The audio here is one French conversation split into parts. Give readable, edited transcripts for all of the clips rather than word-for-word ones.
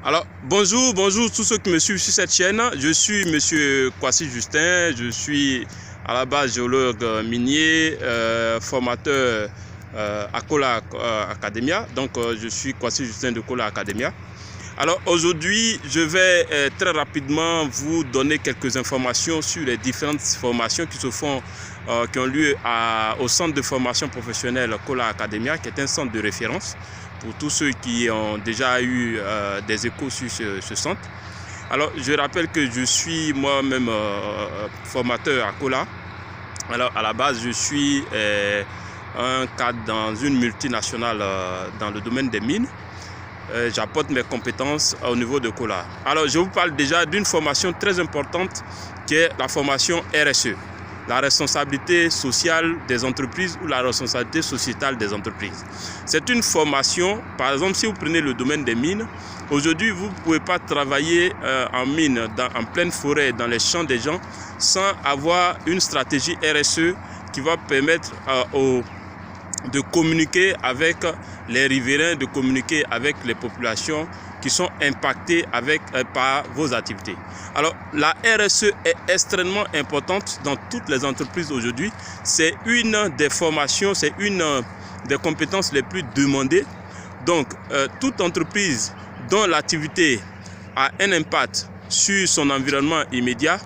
Alors, bonjour tous ceux qui me suivent sur cette chaîne. Je suis Monsieur Kwasi Justin, je suis à la base géologue minier, formateur à Kola Academia. Donc, je suis Kwasi Justin de Kola Academia. Alors, aujourd'hui, je vais très rapidement vous donner quelques informations sur les différentes formations qui se font, qui ont lieu au centre de formation professionnelle Kola Academia, qui est un centre de référence pour tous ceux qui ont déjà eu des échos sur ce centre. Alors, je rappelle que je suis moi-même formateur à Kola. Alors, à la base, je suis un cadre dans une multinationale dans le domaine des mines. J'apporte mes compétences au niveau de Kola. Alors, je vous parle déjà d'une formation très importante qui est la formation RSE, la responsabilité sociale des entreprises ou la responsabilité sociétale des entreprises. C'est une formation, par exemple, si vous prenez le domaine des mines, aujourd'hui, vous ne pouvez pas travailler en mine, en pleine forêt, dans les champs des gens, sans avoir une stratégie RSE qui va permettre de communiquer avec les riverains, de communiquer avec les populations qui sont impactées par vos activités. Alors, la RSE est extrêmement importante dans toutes les entreprises aujourd'hui. C'est une des formations, c'est une des compétences les plus demandées. Donc, toute entreprise dont l'activité a un impact sur son environnement immédiat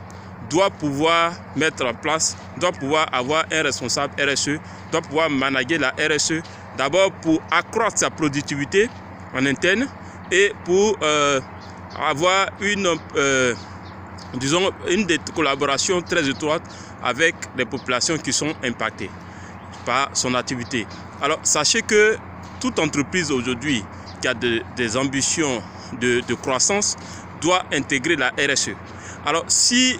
doit pouvoir mettre en place, doit pouvoir avoir un responsable RSE, doit pouvoir manager la RSE, d'abord pour accroître sa productivité en interne et pour avoir une collaboration très étroite avec les populations qui sont impactées par son activité. Alors, sachez que toute entreprise aujourd'hui qui a des ambitions de croissance doit intégrer la RSE. Alors, si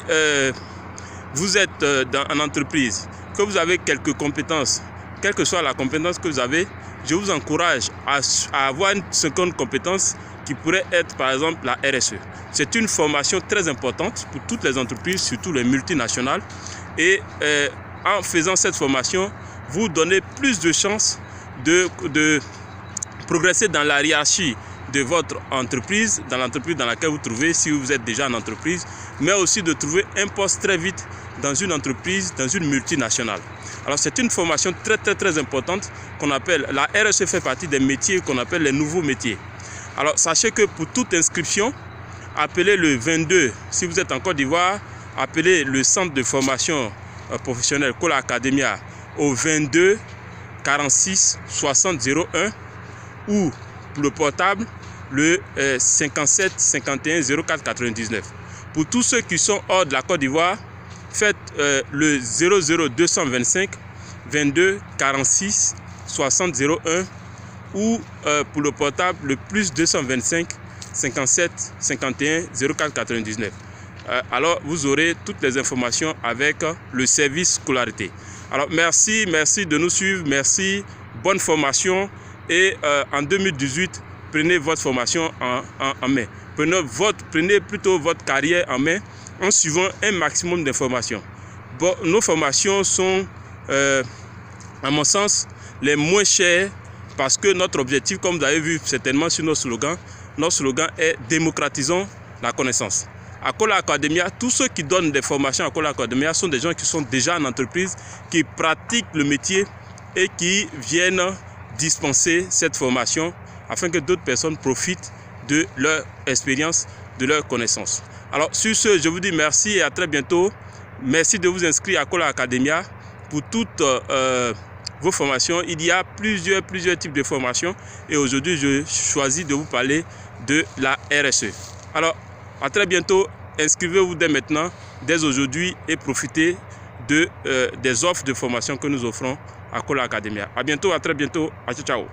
vous êtes dans une entreprise, que vous avez quelques compétences, quelle que soit la compétence que vous avez, je vous encourage à avoir une seconde compétence qui pourrait être par exemple la RSE. C'est une formation très importante pour toutes les entreprises, surtout les multinationales. Et en faisant cette formation, vous donnez plus de chances de progresser dans la hiérarchie de votre entreprise, dans l'entreprise dans laquelle vous trouvez, si vous êtes déjà en entreprise, mais aussi de trouver un poste très vite dans une entreprise, dans une multinationale. Alors c'est une formation très importante qu'on appelle, la RSE fait partie des métiers qu'on appelle les nouveaux métiers. Alors sachez que pour toute inscription, appelez le 22, si vous êtes en Côte d'Ivoire, appelez le centre de formation professionnelle Kola Academia au 22 46 60 01 ou pour le portable le 57 51 04 99. Pour tous ceux qui sont hors de la Côte d'Ivoire, faites le 00225 22 46 60 01 ou pour le portable le plus 225 57 51 04 99. Alors vous aurez toutes les informations avec le service scolarité. Alors merci de nous suivre, merci, bonne formation et en 2018 prenez votre formation en main. Prenez plutôt votre carrière en main en suivant un maximum d'informations. Bon, nos formations sont, à mon sens, les moins chères parce que notre objectif, comme vous avez vu certainement sur notre slogan est « Démocratisons la connaissance ». À Kola Academia, tous ceux qui donnent des formations à Kola Academia sont des gens qui sont déjà en entreprise, qui pratiquent le métier et qui viennent dispenser cette formation afin que d'autres personnes profitent de leur expérience, de leur connaissance. Alors sur ce, je vous dis merci et à très bientôt. Merci de vous inscrire à Kola Academia pour toutes vos formations. Il y a plusieurs types de formations et aujourd'hui je choisis de vous parler de la RSE. Alors à très bientôt, inscrivez-vous dès maintenant, dès aujourd'hui et profitez des offres de formation que nous offrons à Kola Academia. À bientôt, à très bientôt, ciao.